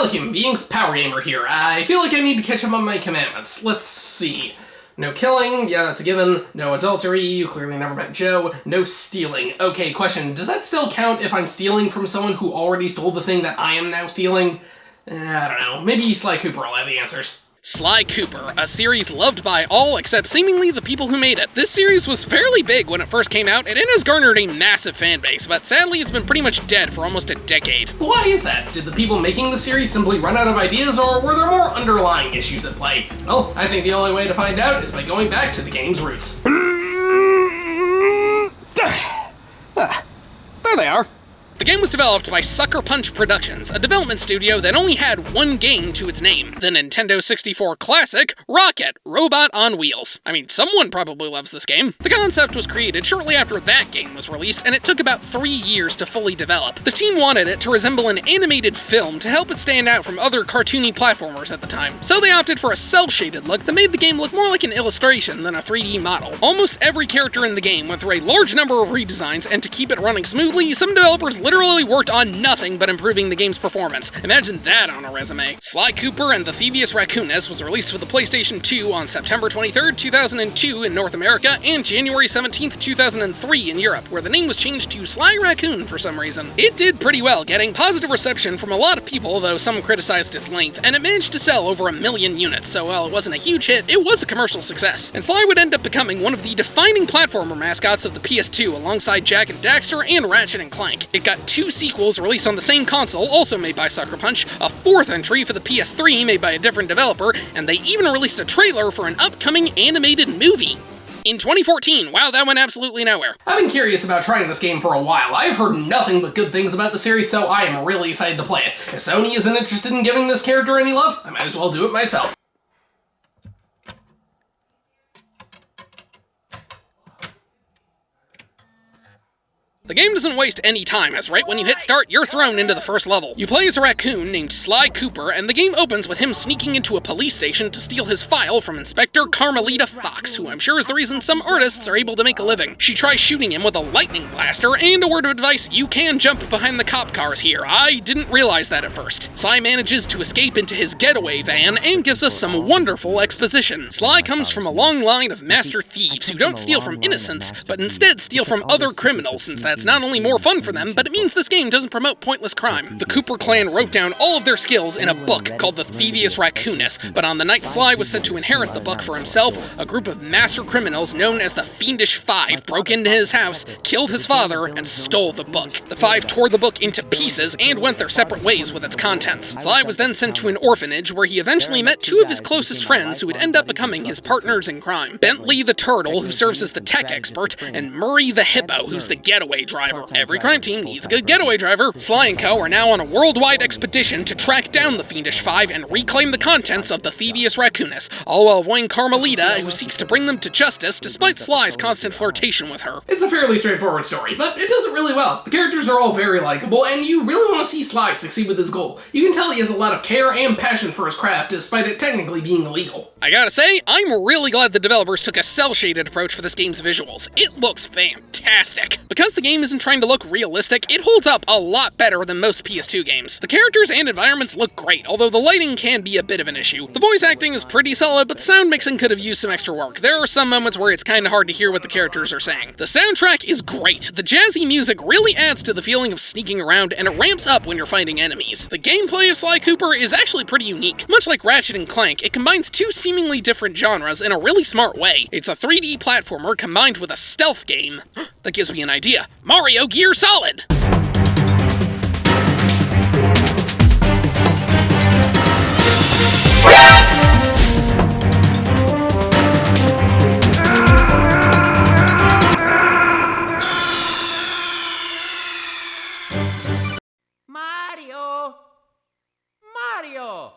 fellow human beings, PowerGamer here. I feel like I need to catch up on my commandments. Let's see. No killing, yeah, that's a given. No adultery, you clearly never met Joe. No stealing. Okay, question, does that still count if I'm stealing from someone who already stole the thing that I am now stealing? I don't know. Maybe Sly Cooper will have the answers. Sly Cooper, a series loved by all except seemingly the people who made it. This series was fairly big when it first came out, and it has garnered a massive fan base, but sadly it's been pretty much dead for almost a decade. Why is that? Did the people making the series simply run out of ideas, or were there more underlying issues at play? Well, I think the only way to find out is by going back to the game's roots. There they are. The game was developed by Sucker Punch Productions, a development studio that only had one game to its name, the Nintendo 64 classic, Rocket, Robot on Wheels. I mean, someone probably loves this game. The concept was created shortly after that game was released, and it took about 3 years to fully develop. The team wanted it to resemble an animated film to help it stand out from other cartoony platformers at the time, so they opted for a cel-shaded look that made the game look more like an illustration than a 3D model. Almost every character in the game went through a large number of redesigns, and to keep it running smoothly, some developers literally worked on nothing but improving the game's performance. Imagine that on a resume. Sly Cooper and the Thieviusraccoonus was released for the PlayStation 2 on September 23rd, 2002 in North America, and January 17th, 2003 in Europe, where the name was changed to Sly Raccoon for some reason. It did pretty well, getting positive reception from a lot of people, though some criticized its length, and it managed to sell over 1 million units, so while it wasn't a huge hit, it was a commercial success. And Sly would end up becoming one of the defining platformer mascots of the PS2 alongside Jak and Daxter and Ratchet & Clank. It got 2 sequels released on the same console, also made by Sucker Punch, a 4th entry for the PS3 made by a different developer, and they even released a trailer for an upcoming animated movie. In 2014, wow, that went absolutely nowhere. I've been curious about trying this game for a while. I've heard nothing but good things about the series, so I am really excited to play it. If Sony isn't interested in giving this character any love, I might as well do it myself. The game doesn't waste any time, as right when you hit start, you're thrown into the first level. You play as a raccoon named Sly Cooper, and the game opens with him sneaking into a police station to steal his file from Inspector Carmelita Fox, who I'm sure is the reason some artists are able to make a living. She tries shooting him with a lightning blaster, and a word of advice, you can jump behind the cop cars here. I didn't realize that at first. Sly manages to escape into his getaway van, and gives us some wonderful exposition. Sly comes from a long line of master thieves who don't steal from innocents, but instead steal from other criminals, since that's not only more fun for them, but it means this game doesn't promote pointless crime. The Cooper clan wrote down all of their skills in a book called the Thieviusraccoonus, but on the night Sly was set to inherit the book for himself, a group of master criminals known as the Fiendish Five broke into his house, killed his father, and stole the book. The Five tore the book into pieces and went their separate ways with its contents. Sly was then sent to an orphanage where he eventually met 2 of his closest friends who would end up becoming his partners in crime. Bentley the Turtle, who serves as the tech expert, and Murray the Hippo, who's the getaway driver. Every crime team needs a good getaway driver. Sly and Co. are now on a worldwide expedition to track down the Fiendish Five and reclaim the contents of the Thieviusraccoonus, all while avoiding Carmelita, who seeks to bring them to justice despite Sly's constant flirtation with her. It's a fairly straightforward story, but it does it really well. The characters are all very likable, and you really want to see Sly succeed with his goal. You can tell he has a lot of care and passion for his craft, despite it technically being illegal. I gotta say, I'm really glad the developers took a cel-shaded approach for this game's visuals. It looks fantastic. Because the game isn't trying to look realistic, it holds up a lot better than most PS2 games. The characters and environments look great, although the lighting can be a bit of an issue. The voice acting is pretty solid, but the sound mixing could have used some extra work. There are some moments where it's kinda hard to hear what the characters are saying. The soundtrack is great. The jazzy music really adds to the feeling of sneaking around, and it ramps up when you're fighting enemies. The gameplay of Sly Cooper is actually pretty unique. Much like Ratchet & Clank, it combines 2 seemingly different genres in a really smart way. It's a 3D platformer combined with a stealth game. That gives me an idea. Mario Gear Solid! Mario! Mario!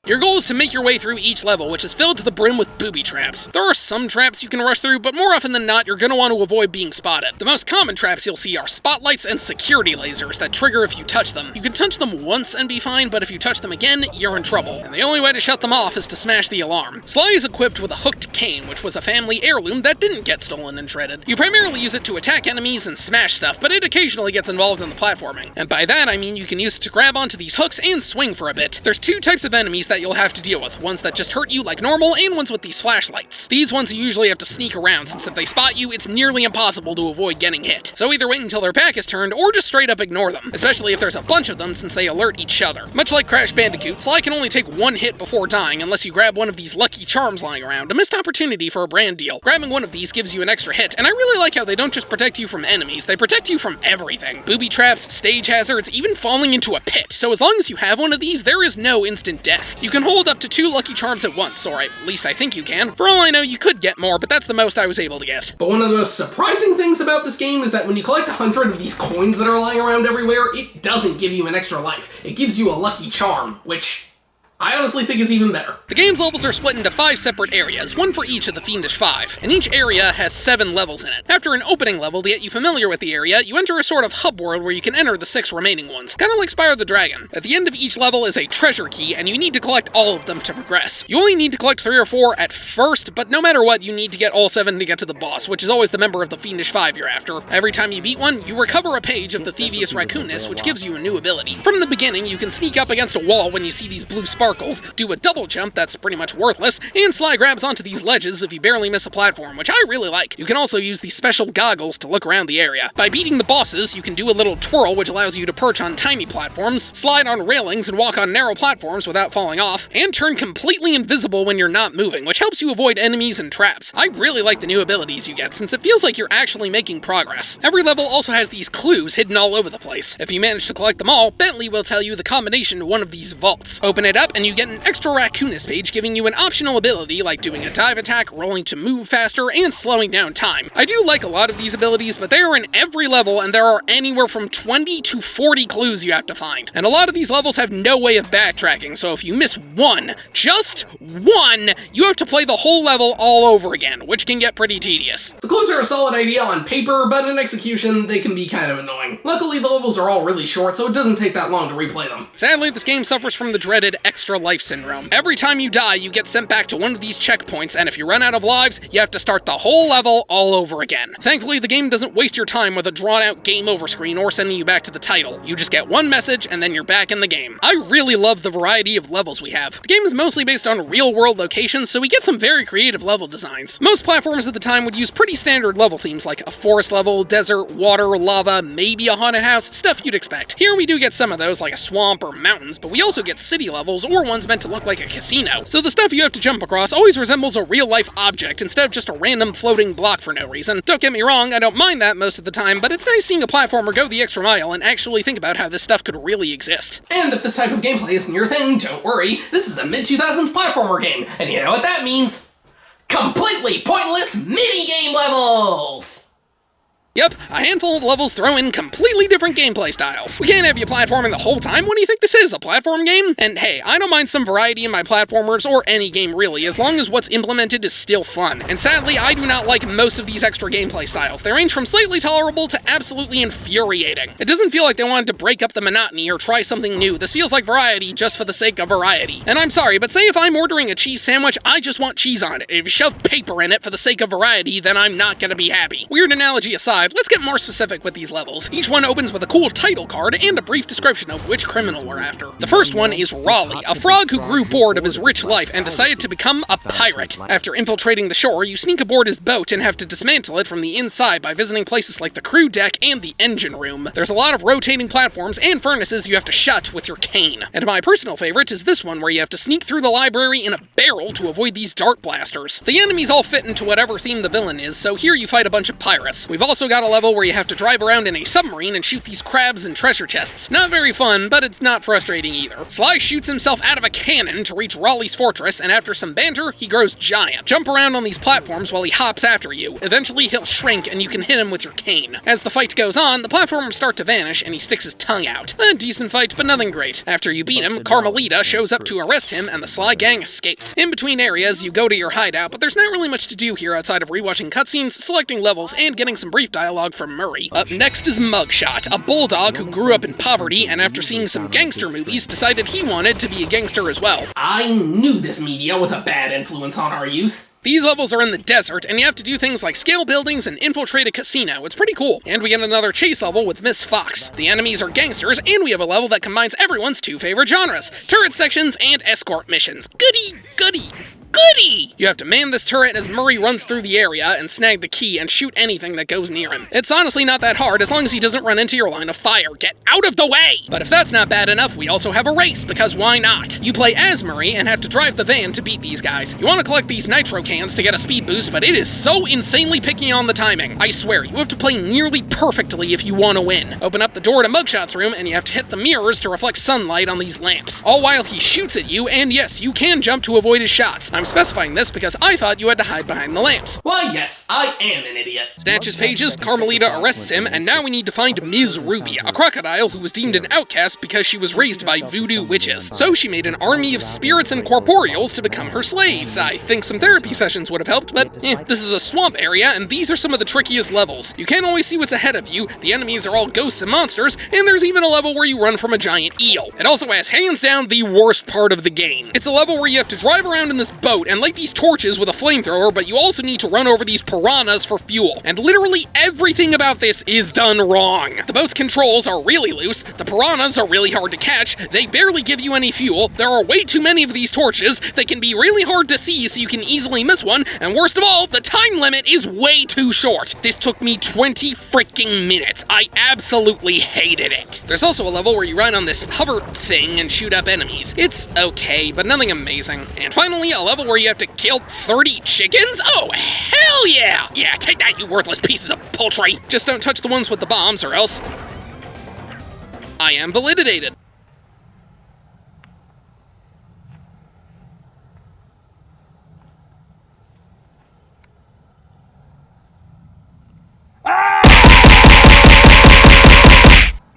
Your goal is to make your way through each level, which is filled to the brim with booby traps. There are some traps you can rush through, but more often than not, you're going to want to avoid being spotted. The most common traps you'll see are spotlights and security lasers that trigger if you touch them. You can touch them once and be fine, but if you touch them again, you're in trouble. And the only way to shut them off is to smash the alarm. Sly is equipped with a hooked cane, which was a family heirloom that didn't get stolen and shredded. You primarily use it to attack enemies and smash stuff, but it occasionally gets involved in the platforming. And by that I mean you can use it to grab onto these hooks and swing for a bit. There's two types of enemies that you'll have to deal with, ones that just hurt you like normal and ones with these flashlights. These ones you usually have to sneak around, since if they spot you, it's nearly impossible to avoid getting hit. So either wait until their back is turned or just straight up ignore them, especially if there's a bunch of them since they alert each other. Much like Crash Bandicoot, Sly can only take one hit before dying unless you grab one of these lucky charms lying around, a missed opportunity for a brand deal. Grabbing one of these gives you an extra hit, and I really like how they don't just protect you from enemies, they protect you from everything. Booby traps, stage hazards, even falling into a pit, so as long as you have one of these, there is no instant death. You can hold up to 2 lucky charms at once, or at least I think you can. For all I know, you could get more, but that's the most I was able to get. But one of the most surprising things about this game is that when you collect 100 of these coins that are lying around everywhere, it doesn't give you an extra life. It gives you a lucky charm, which I honestly think is even better. The game's levels are split into 5 separate areas, one for each of the Fiendish 5, and each area has 7 levels in it. After an opening level to get you familiar with the area, you enter a sort of hub world where you can enter the 6 remaining ones, kinda like Spyro the Dragon. At the end of each level is a treasure key, and you need to collect all of them to progress. You only need to collect 3 or 4 at first, but no matter what, you need to get all 7 to get to the boss, which is always the member of the Fiendish 5 you're after. Every time you beat one, you recover a page of the Thievius Raccoonus, which gives you a new ability. From the beginning, you can sneak up against a wall when you see these blue sparkles, do a double jump that's pretty much worthless, and Sly grabs onto these ledges if you barely miss a platform, which I really like. You can also use these special goggles to look around the area. By beating the bosses, you can do a little twirl which allows you to perch on tiny platforms, slide on railings and walk on narrow platforms without falling off, and turn completely invisible when you're not moving, which helps you avoid enemies and traps. I really like the new abilities you get, since it feels like you're actually making progress. Every level also has these clues hidden all over the place. If you manage to collect them all, Bentley will tell you the combination to one of these vaults. Open it up and you get an extra Raccoonus page giving you an optional ability like doing a dive attack, rolling to move faster, and slowing down time. I do like a lot of these abilities, but they are in every level and there are anywhere from 20 to 40 clues you have to find. And a lot of these levels have no way of backtracking, so if you miss one, just one, you have to play the whole level all over again, which can get pretty tedious. The clues are a solid idea on paper, but in execution, they can be kind of annoying. Luckily, the levels are all really short, so it doesn't take that long to replay them. Sadly, this game suffers from the dreaded extra life syndrome. Every time you die, you get sent back to one of these checkpoints, and if you run out of lives, you have to start the whole level all over again. Thankfully, the game doesn't waste your time with a drawn-out game over screen or sending you back to the title. You just get one message, and then you're back in the game. I really love the variety of levels we have. The game is mostly based on real-world locations, so we get some very creative level designs. Most platformers at the time would use pretty standard level themes like a forest level, desert, water, lava, maybe a haunted house, stuff you'd expect. Here we do get some of those, like a swamp or mountains, but we also get city levels or ones meant to look like a casino. So the stuff you have to jump across always resembles a real-life object instead of just a random floating block for no reason. Don't get me wrong, I don't mind that most of the time, but it's nice seeing a platformer go the extra mile and actually think about how this stuff could really exist. And if this type of gameplay isn't your thing, don't worry, this is a mid-2000s platformer game, and you know what that means? Completely pointless mini-game levels! Yep, a handful of levels throw in completely different gameplay styles. We can't have you platforming the whole time. What do you think this is, a platform game? And hey, I don't mind some variety in my platformers, or any game really, as long as what's implemented is still fun. And sadly, I do not like most of these extra gameplay styles. They range from slightly tolerable to absolutely infuriating. It doesn't feel like they wanted to break up the monotony or try something new. This feels like variety just for the sake of variety. And I'm sorry, but say if I'm ordering a cheese sandwich, I just want cheese on it. If you shove paper in it for the sake of variety, then I'm not gonna be happy. Weird analogy aside, let's get more specific with these levels. Each one opens with a cool title card and a brief description of which criminal we're after. The first one is Raleigh, a frog who grew bored of his rich life and decided to become a pirate. After infiltrating the shore, you sneak aboard his boat and have to dismantle it from the inside by visiting places like the crew deck and the engine room. There's a lot of rotating platforms and furnaces you have to shut with your cane. And my personal favorite is this one where you have to sneak through the library in a barrel to avoid these dart blasters. The enemies all fit into whatever theme the villain is, so here you fight a bunch of pirates. We've also got got a level where you have to drive around in a submarine and shoot these crabs and treasure chests. Not very fun, but it's not frustrating either. Sly shoots himself out of a cannon to reach Raleigh's fortress, and after some banter, he grows giant. Jump around on these platforms while he hops after you. Eventually, he'll shrink and you can hit him with your cane. As the fight goes on, the platforms start to vanish and he sticks his tongue out. A decent fight, but nothing great. After you beat him, Carmelita shows up to arrest him and the Sly gang escapes. In between areas, you go to your hideout, but there's not really much to do here outside of rewatching cutscenes, selecting levels, and getting some brief dialogue from Murray. Up next is Mugshot, a bulldog who grew up in poverty and after seeing some gangster movies decided he wanted to be a gangster as well. I knew this media was a bad influence on our youth. These levels are in the desert, and you have to do things like scale buildings and infiltrate a casino. It's pretty cool. And we get another chase level with Miss Fox. The enemies are gangsters, and we have a level that combines everyone's two favorite genres, turret sections and escort missions. Goody, goody, goody! You have to man this turret as Murray runs through the area and snag the key and shoot anything that goes near him. It's honestly not that hard as long as he doesn't run into your line of fire. Get out of the way! But if that's not bad enough, we also have a race, because why not? You play as Murray and have to drive the van to beat these guys. You want to collect these nitro cans to get a speed boost, but it is so insanely picky on the timing. I swear, you have to play nearly perfectly if you want to win. Open up the door to Mugshot's room and you have to hit the mirrors to reflect sunlight on these lamps. All while he shoots at you, and yes, you can jump to avoid his shots. I'm specifying this because I thought you had to hide behind the lamps. Why, yes, I am an idiot. Snatches pages, Carmelita arrests him, and now we need to find Miz Ruby, a crocodile who was deemed an outcast because she was raised by voodoo witches. So she made an army of spirits and corporeals to become her slaves. I think some therapy sessions would have helped, but this is a swamp area, and these are some of the trickiest levels. You can't always see what's ahead of you, the enemies are all ghosts and monsters, and there's even a level where you run from a giant eel. It also has hands down the worst part of the game. It's a level where you have to drive around in this boat and light these torches with a flamethrower, but you also need to run over these piranhas for fuel. And literally everything about this is done wrong. The boat's controls are really loose, the piranhas are really hard to catch, they barely give you any fuel, there are way too many of these torches, they can be really hard to see so you can easily miss one, and worst of all, the time limit is way too short. This took me 20 freaking minutes. I absolutely hated it. There's also a level where you ride on this hover thing and shoot up enemies. It's okay, but nothing amazing. And finally, a level where you have to kill 30 chickens? Oh, hell yeah! Yeah, take that, you worthless pieces of poultry! Just don't touch the ones with the bombs, or else I am validated.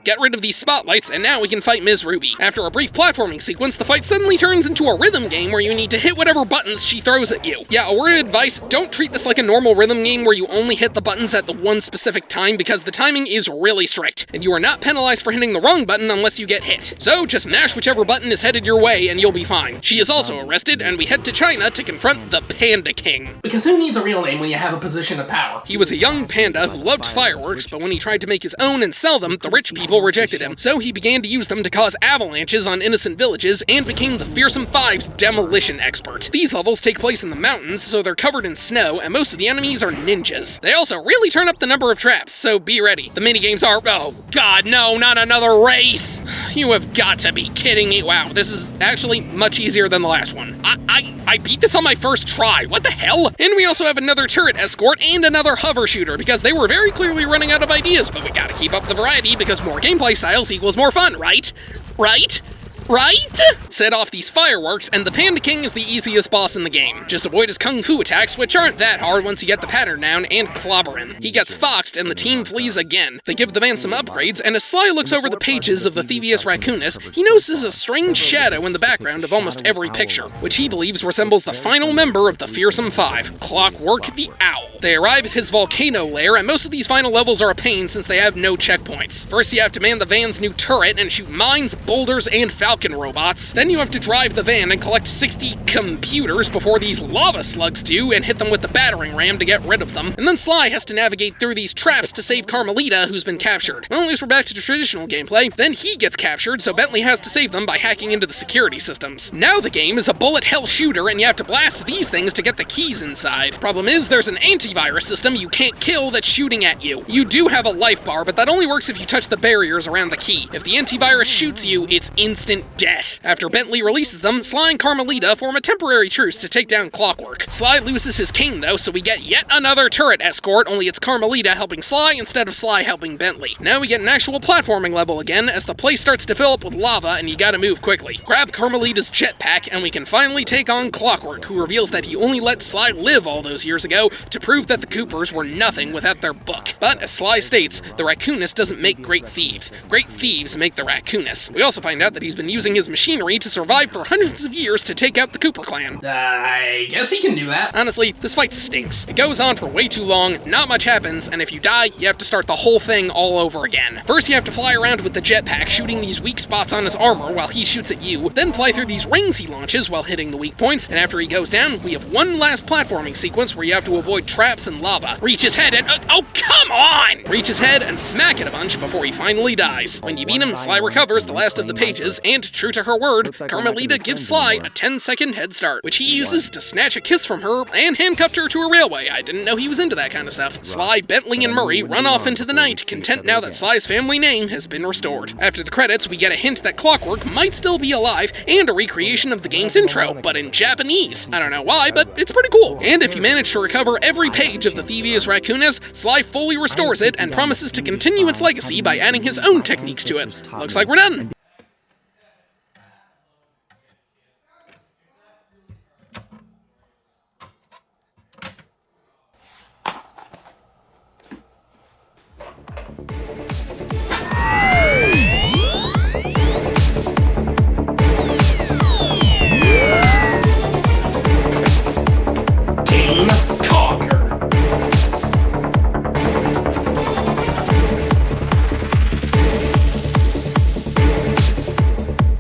Get rid of these spotlights, and now we can fight Miz Ruby. After a brief platforming sequence, the fight suddenly turns into a rhythm game where you need to hit whatever buttons she throws at you. Yeah, a word of advice, don't treat this like a normal rhythm game where you only hit the buttons at the one specific time, because the timing is really strict, and you are not penalized for hitting the wrong button unless you get hit. So just mash whichever button is headed your way and you'll be fine. She is also arrested, and we head to China to confront the Panda King. Because who needs a real name when you have a position of power? He was a young panda who loved fireworks, but when he tried to make his own and sell them, the rich people rejected him. So he began to use them to cause avalanches on innocent villages and became the Fearsome Five's demolition expert. These levels take place in the mountains, so they're covered in snow, and most of the enemies are ninjas. They also really turn up the number of traps, so be ready. The minigames are, oh god, no, not another race! You have got to be kidding me. Wow, this is actually much easier than the last one. I beat this on my first try, what the hell? And we also have another turret escort and another hover shooter, because they were very clearly running out of ideas, but we gotta keep up the variety because more gameplay styles equals more fun, right? Right? Set off these fireworks, and the Panda King is the easiest boss in the game. Just avoid his kung fu attacks, which aren't that hard once you get the pattern down, and clobber him. He gets foxed, and the team flees again. They give the man some upgrades, and as Sly looks over the pages of the Thievius he notices a strange shadow in the background of almost every picture, which he believes resembles the final member of the Fearsome Five, Clockwork the Owl. They arrive at his volcano lair, and most of these final levels are a pain since they have no checkpoints. First you have to man the van's new turret and shoot mines, boulders, and falcon robots. Then you have to drive the van and collect 60 computers before these lava slugs do and hit them with the battering ram to get rid of them. And then Sly has to navigate through these traps to save Carmelita, who's been captured. Well, at least we're back to traditional gameplay. Then he gets captured, so Bentley has to save them by hacking into the security systems. Now the game is a bullet hell shooter, and you have to blast these things to get the keys inside. Problem is, there's an antivirus system you can't kill that's shooting at you. You do have a life bar, but that only works if you touch the barriers around the key. If the antivirus shoots you, it's instant death. After Bentley releases them, Sly and Carmelita form a temporary truce to take down Clockwork. Sly loses his cane though, so we get yet another turret escort, only it's Carmelita helping Sly instead of Sly helping Bentley. Now we get an actual platforming level again as the place starts to fill up with lava and you gotta move quickly. Grab Carmelita's jetpack and we can finally take on Clockwork, who reveals that he only let Sly live all those years ago to prove that the Coopers were nothing without their book. But as Sly states, the Raccoonus doesn't make great thieves. Great thieves make the Raccoonus. We also find out that he's been using his machinery to survive for hundreds of years to take out the Cooper clan. I guess he can do that. Honestly, this fight stinks. It goes on for way too long, not much happens, and if you die, you have to start the whole thing all over again. First you have to fly around with the jetpack, shooting these weak spots on his armor while he shoots at you, then fly through these rings he launches while hitting the weak points, and after he goes down, we have one last platforming sequence where you have to avoid traps and lava. Reach his head and oh, come on! Reach his head and smack it a bunch before he finally dies. When you beat him, Sly recovers the last of the pages, and true to her word, Carmelita gives Sly a 10-second head start, which he uses to snatch a kiss from her and handcuffed her to a railway. I didn't know he was into that kind of stuff. Sly, Bentley, and Murray run off into the night, content now that Sly's family name has been restored. After the credits, we get a hint that Clockwork might still be alive, and a recreation of the game's intro, but in Japanese. I don't know why, but it's pretty cool. And if you manage to recover every page of the Thievius Raccoonus, Sly fully restores it and promises to continue its legacy by adding his own techniques to it. Looks like we're done.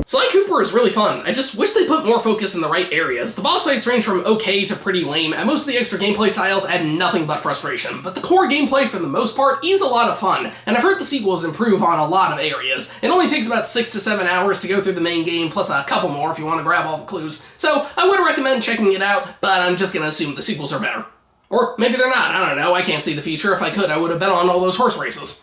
Sly Cooper is really fun. I just wish they put more focus in the right areas. The boss fights range from okay to pretty lame, and most of the extra gameplay styles add nothing but frustration. But the core gameplay, for the most part, is a lot of fun, and I've heard the sequels improve on a lot of areas. It only takes about 6 to 7 hours to go through the main game, plus a couple more if you want to grab all the clues. So I would recommend checking it out, but I'm just gonna assume the sequels are better. Or maybe they're not, I don't know, I can't see the future. If I could, I would have bet on all those horse races.